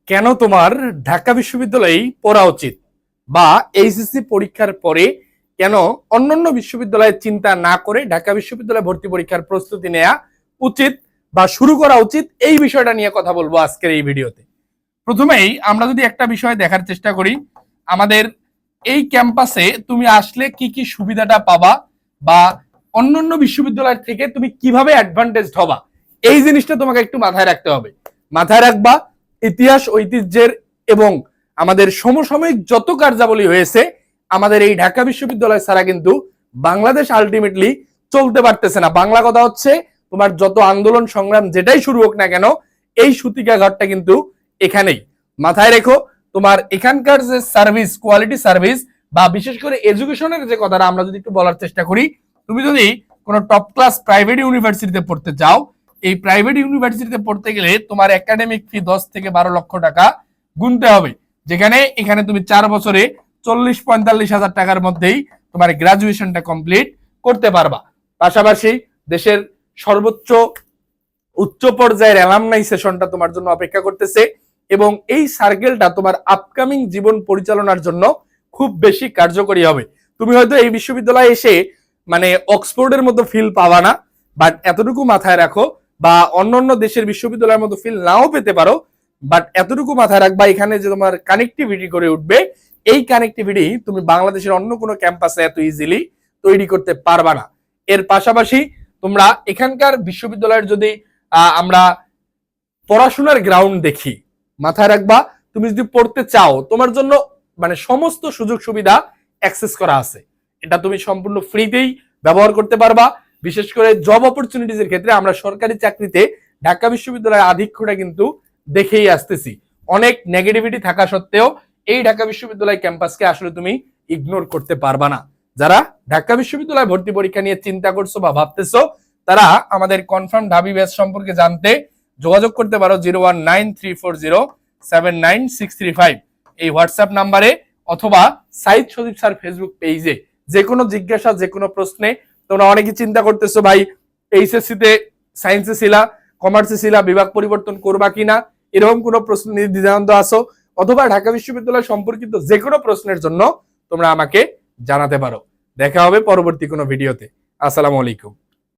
কেন তোমার ঢাকা বিশ্ববিদ্যালয়েই পড়া উচিত, বা এইচএসসি পরীক্ষার পরে কেন অন্যান্য বিশ্ববিদ্যালয়ের চিন্তা না করে ঢাকা বিশ্ববিদ্যালয়ে ভর্তি পরীক্ষার প্রস্তুতি নেওয়া উচিত বা শুরু করা উচিত, এই বিষয়টা নিয়ে কথা বলবো আজকের এই ভিডিওতে। প্রথমেই আমরা যদি একটা বিষয় দেখার চেষ্টা করি, আমাদের এই ক্যাম্পাসে তুমি আসলে কি কি সুবিধাটা পাবা বা অন্যান্য বিশ্ববিদ্যালয়ের থেকে তুমি কিভাবে অ্যাডভান্টেজড হবা, এই জিনিসটা তোমাকে একটু মাথায় রাখতে হবে। মাথায় রাখবা ইতিহাস, ঐতিহ্যের এবং আমাদের সমসাময়িক যত কার্যাবলী হয়েছে, আমাদের এই ঢাকা বিশ্ববিদ্যালয় ছাড়া কিন্তু বাংলাদেশ আলটিমেটলি চলতে পারতেছে না। বাংলা কথা হচ্ছে, তোমার যত আন্দোলন সংগ্রাম যেটাই শুরু হোক না কেন, এই সুতিকা ঘরটা কিন্তু এখানেই। মাথায় রেখো, তোমার এখানকার যে সার্ভিস, কোয়ালিটি সার্ভিস বা বিশেষ করে এডুকেশনের যে কথাটা আমরা যদি একটু বলার চেষ্টা করি, তুমি যদি কোনো টপ ক্লাস প্রাইভেট ইউনিভার্সিটিতে পড়তে চাও, এই প্রাইভেট ইউনিভার্সিটিতে পড়তে গেলে তোমার একাডেমিক ফি 10 থেকে 12 লক্ষ টাকা গুনতে হবে, যেখানে এখানে তুমি 4 বছরে 40-45 হাজার টাকার মধ্যেই তোমার গ্রাজুয়েশনটা কমপ্লিট করতে পারবা। পাশাপাশি দেশের সর্বোচ্চ উচ্চ পর্যায়ের অ্যালামনাই সেশনটা তোমার জন্য অপেক্ষা করতেছে, এবং এই সার্কেলটা তোমার আপকামিং জীবন পরিচালনার জন্য খুব বেশি কার্যকরী হবে। তুমি হয়তো এই বিশ্ববিদ্যালয়ে এসে মানে অক্সফোর্ডের মতো ফিল পাবা না, বাট এতটুকু মাথায় রাখো, বা অন্যান্য দেশের বিশ্ববিদ্যালয়ের মতো ফিল নাও পেতে পারো, বাট এতটুকু মাথায় রাখবা এখানে যে তোমার কানেক্টিভিটি করে উঠবে, এই কানেক্টিভিটি তুমি বাংলাদেশের অন্য কোনো ক্যাম্পাসে এত ইজিলি তৈরি করতে পারবা না। এর পাশাপাশি তোমরা এখানকার বিশ্ববিদ্যালয়ের যদি আমরা পড়াশোনার গ্রাউন্ড দেখি, মাথায় রাখবা তুমি যদি পড়তে চাও, তোমার জন্য মানে সমস্ত সুযোগ সুবিধা অ্যাক্সেস করা আছে। এটা তুমি সম্পূর্ণ ফ্রিতেই ব্যবহার করতে পারবা। বিশেষ করে জব অপরচুনিটিজ এর ক্ষেত্রে আমরা সরকারি চাকরিতে ঢাকা বিশ্ববিদ্যালয়ের আধিক্যটা কিন্তু দেখেই আসতেছি। অনেক নেগেটিভিটি থাকা সত্ত্বেও এই ঢাকা বিশ্ববিদ্যালয় ক্যাম্পাসকে আসলে তুমি ইগনোর করতে পারবা না। যারা ঢাকা বিশ্ববিদ্যালয় ভর্তি পরীক্ষা নিয়ে চিন্তা করছো বা ভাবতেছো, তারা আমাদের কনফার্ম ঢাবি ব্যাচ সম্পর্কে জানতে যোগাযোগ করতে পারো 0193407965 এই হোয়াটসঅ্যাপ নাম্বারে, অথবা সাইদ সদীপ স্যার ফেসবুক পেজে। যে কোনো জিজ্ঞাসা, যে কোনো প্রশ্নে, তোমরা অনেকে চিন্তা করতেছো ভাই এইচএসসি তে সায়েন্সে ছিলা, কমার্সে ছিলা, বিভাগ পরিবর্তন করবা কিনা, এরকম কোনো প্রশ্ন নিয়ে দ্বিধাদ্বন্দ্ব আসো, অথবা ঢাকা বিশ্ববিদ্যালয় সম্পর্কিত যে কোনো প্রশ্নের জন্য তোমরা আমাকে জানাতে পারো। দেখা হবে পরবর্তী কোনো ভিডিওতে। আসসালামু আলাইকুম।